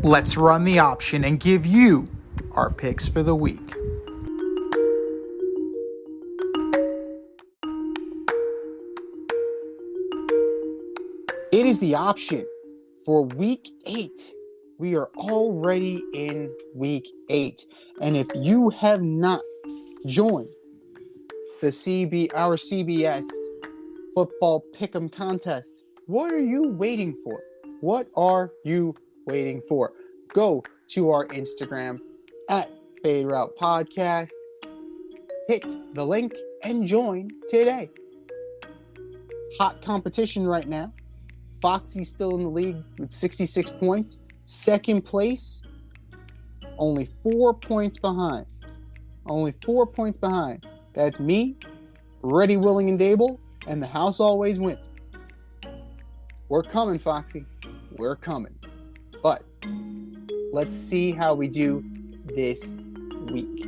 Let's run the option and give you our picks for the week. It is the option for week 8. We are already in week 8. And if you have not joined our CBS football pick'em contest, what are you waiting for? What are you waiting for? Go to our Instagram at Fade Route Podcast, hit the link, and join today. Hot competition right now. Foxy's still in the league with 66 points. Second place, only 4 points behind. Only 4 points behind. That's me, Ready, Willing, and Dable, and the house always wins. We're coming, Foxy. We're coming. But let's see how we do this week.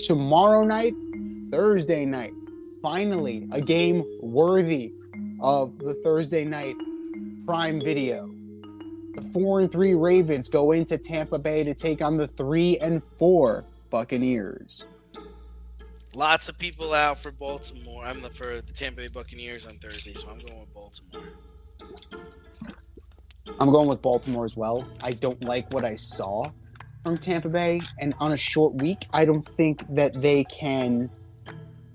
Tomorrow night, Thursday night, finally a game worthy of the Thursday night Prime Video. The 4-3 Ravens go into Tampa Bay to take on the 3-4 Buccaneers. Lots of people out for Baltimore. For the Tampa Bay Buccaneers on Thursday, so I'm going with Baltimore. I'm going with Baltimore as well. I don't like what I saw from Tampa Bay, and on a short week, I don't think that they can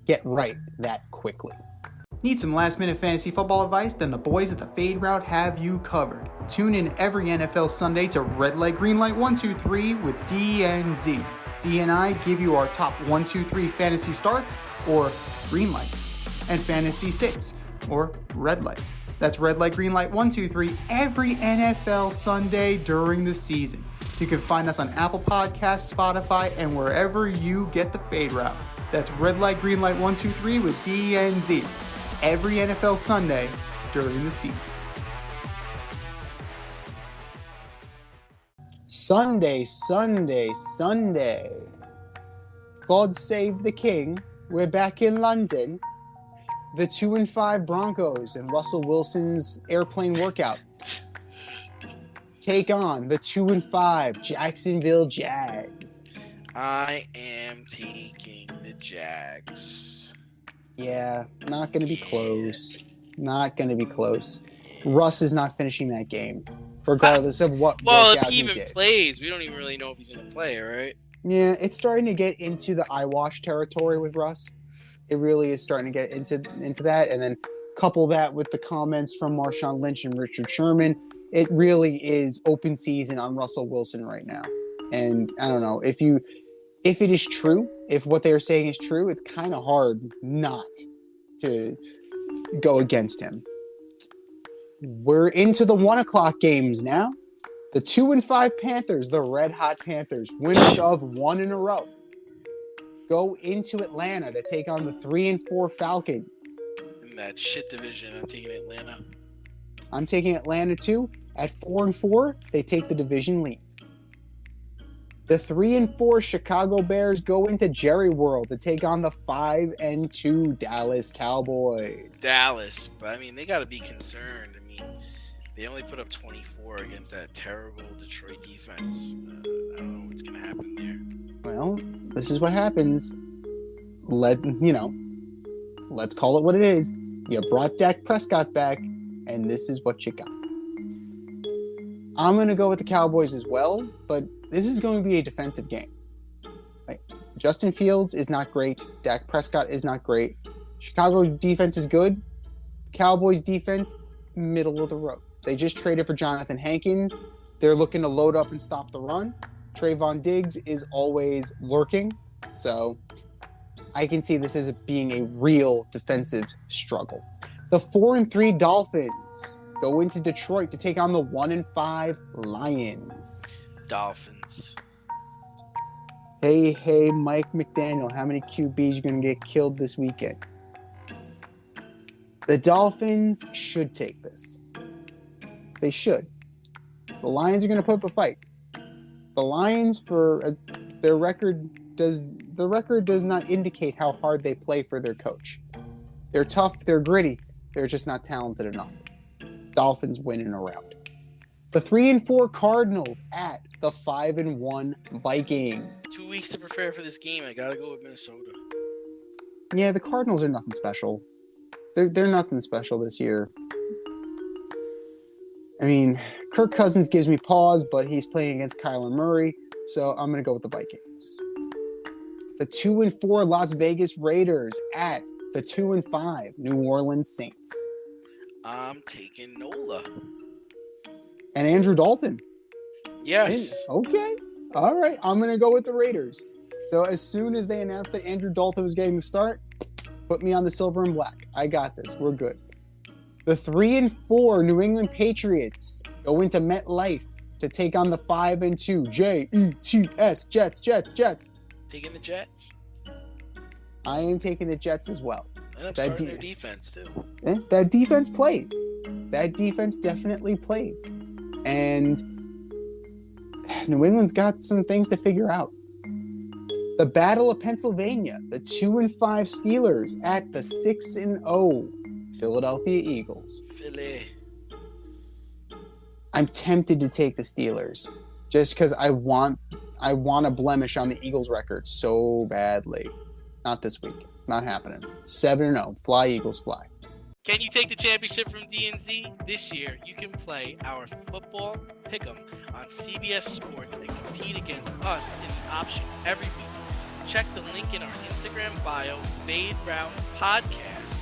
get right that quickly. Need some last-minute fantasy football advice? Then the boys at the Fade Route have you covered. Tune in every NFL Sunday to Red Light, Green Light 1, 2, 3 with D and Z. D and I give you our top 1, 2, 3 fantasy starts, or green light, and fantasy sits, or red light. That's Red Light, Green Light 1, 2, 3 every NFL Sunday during the season. You can find us on Apple Podcasts, Spotify, and wherever you get the Fade Route. That's Red Light, Green Light 1, 2, 3 with D and Z. Every NFL Sunday during the season. Sunday. God save the king. We're back in London. The 2-5 Broncos and Russell Wilson's airplane workout take on the 2-5 Jacksonville Jags. I am taking the Jags. Yeah, not going to be close. Not going to be close. Russ is not finishing that game, regardless of what workout he did. Well, if he even plays, we don't even really know if he's going to play, right? Yeah, it's starting to get into the eyewash territory with Russ. It really is starting to get into that. And then couple that with the comments from Marshawn Lynch and Richard Sherman. It really is open season on Russell Wilson right now. And I don't know, if it is true, if what they're saying is true, it's kind of hard not to go against him. We're into the 1 o'clock games now. The 2-5 Panthers, the Red Hot Panthers, winners of 1 in a row, go into Atlanta to take on the 3-4 Falcons. In that shit division, I'm taking Atlanta. I'm taking Atlanta too. At 4-4, they take the division lead. The 3-4 Chicago Bears go into Jerry World to take on the 5-2 Dallas Cowboys. Dallas, but I mean, they got to be concerned. I mean, they only put up 24 against that terrible Detroit defense. I don't know what's going to happen there. Well, this is what happens. Let's call it what it is. You brought Dak Prescott back, and this is what you got. I'm going to go with the Cowboys as well, but this is going to be a defensive game. Right? Justin Fields is not great. Dak Prescott is not great. Chicago defense is good. Cowboys defense, middle of the road. They just traded for Jonathan Hankins. They're looking to load up and stop the run. Trayvon Diggs is always lurking. So I can see this as being a real defensive struggle. The 4-3 Dolphins go into Detroit to take on the 1-5 Lions. Dolphins. Hey, Mike McDaniel, how many QBs are going to get killed this weekend? The Dolphins should take this. They should. The Lions are going to put up a fight. The Lions, their record does not indicate how hard they play for their coach. They're tough, they're gritty, they're just not talented enough. Dolphins win in a round. The 3-4 Cardinals at the 5-1 Vikings. 2 weeks to prepare for this game. I gotta go with Minnesota. Yeah, the Cardinals are nothing special. They're nothing special this year. I mean, Kirk Cousins gives me pause, but he's playing against Kyler Murray, so I'm going to go with the Vikings. The 2-4 Las Vegas Raiders at the 2-5 New Orleans Saints. I'm taking Nola. And Andrew Dalton. Yes. Okay. All right. I'm going to go with the Raiders. So as soon as they announced that Andrew Dalton was getting the start, put me on the silver and black. I got this. We're good. The 3-4 New England Patriots go into MetLife to take on the 5-2 Jets. Jets. Taking the Jets. I am taking the Jets as well. And I'm starting their defense, too. That defense plays. That defense definitely plays. And New England's got some things to figure out. The Battle of Pennsylvania, the 2-5 Steelers at the 6-0 Philadelphia Eagles. Philly. I'm tempted to take the Steelers just because I want a blemish on the Eagles record so badly. Not this week. Not happening. 7-0. Fly, Eagles, fly. Can you take the championship from DNZ? This year, you can play our football pick'em on CBS Sports and compete against us in the option every week. Check the link in our Instagram bio, Fade Route Podcast,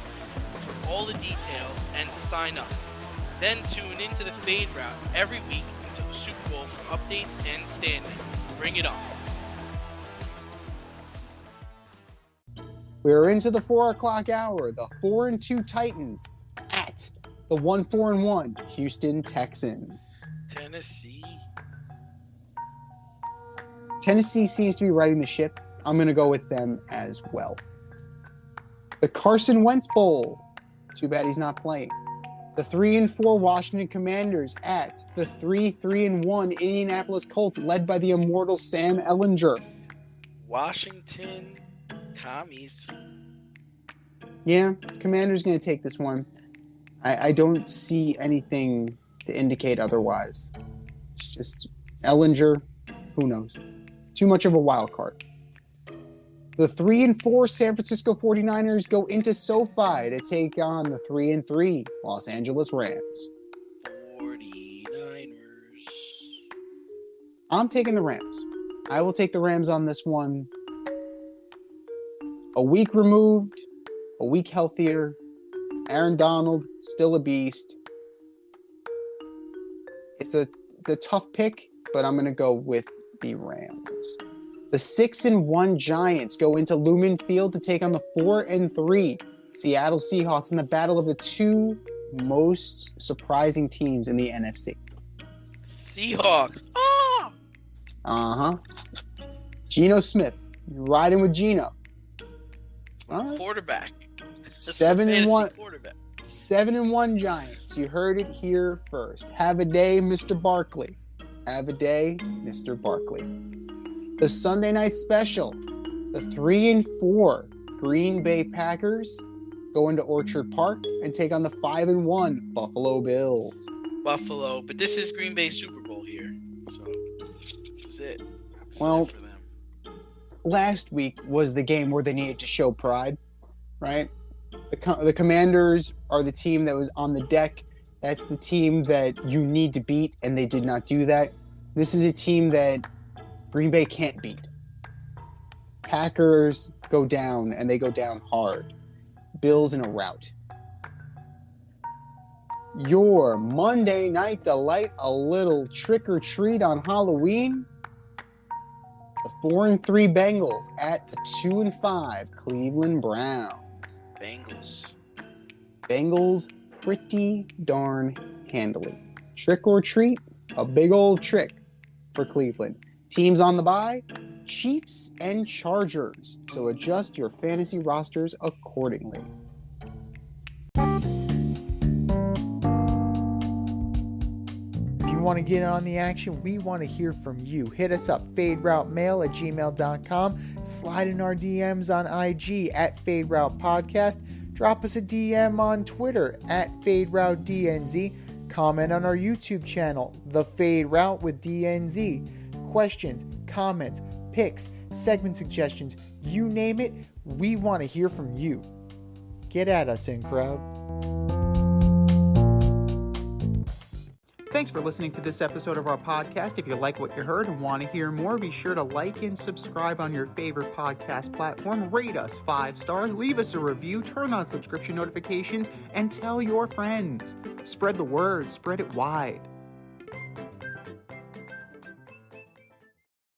for all the details and to sign up. Then tune into the Fade Route every week until the Super Bowl for updates and standings. Bring it on. We're into the 4 o'clock hour. The 4-2 Titans at the 1-4-1 Houston Texans. Tennessee seems to be riding the ship. I'm going to go with them as well. The Carson Wentz Bowl. Too bad he's not playing. The 3-4 Washington Commanders at the 3-1 Indianapolis Colts, led by the immortal Sam Ehlinger. Washington Commies. Yeah, Commanders going to take this one. I don't see anything to indicate otherwise. It's just Ehlinger. Who knows? Too much of a wild card. The 3-4 San Francisco 49ers go into SoFi to take on the 3-3 Los Angeles Rams. 49ers. I'm taking the Rams. I will take the Rams on this one. A week removed, a week healthier. Aaron Donald, still a beast. It's a tough pick, but I'm going to go with the Rams. The 6-1 Giants go into Lumen Field to take on the 4-3 Seattle Seahawks in the battle of the two most surprising teams in the NFC. Seahawks. Oh! Uh-huh. Geno Smith. You're riding with Geno. Right. Quarterback. 7-1. 7-1 Giants. You heard it here first. Have a day, Mr. Barkley. Have a day, Mr. Barkley. The Sunday night special. The 3-4 Green Bay Packers go into Orchard Park and take on the 5-1 Buffalo Bills. Buffalo, but this is Green Bay Super Bowl here, so this is it. Well, for them. Last week was the game where they needed to show pride, right? The Commanders are the team that was on the deck. That's the team that you need to beat, and they did not do that. This is a team that Green Bay can't beat. Packers go down, and they go down hard. Bills in a rout. Your Monday night delight, a little trick or treat on Halloween. The 4-3 Bengals at the 2-5 Cleveland Browns. Bengals pretty darn handily. Trick or treat, a big old trick for Cleveland. Teams on the bye, Chiefs and Chargers. So adjust your fantasy rosters accordingly. If you want to get on the action, we want to hear from you. Hit us up, faderoutemail@gmail.com. Slide in our DMs on IG at FadeRoutePodcast. Drop us a DM on Twitter at FadeRouteDNZ. Comment on our YouTube channel, The Fade Route with DNZ. Questions, comments, picks, segment suggestions, you name it, we want to hear from you. Get at us, in crowd. Thanks for listening to this episode of our podcast. If you like what you heard and want to hear more, be sure to like and subscribe on your favorite podcast platform. Rate us 5 stars, leave us a review, turn on subscription notifications, and tell your friends. Spread the word, spread it wide.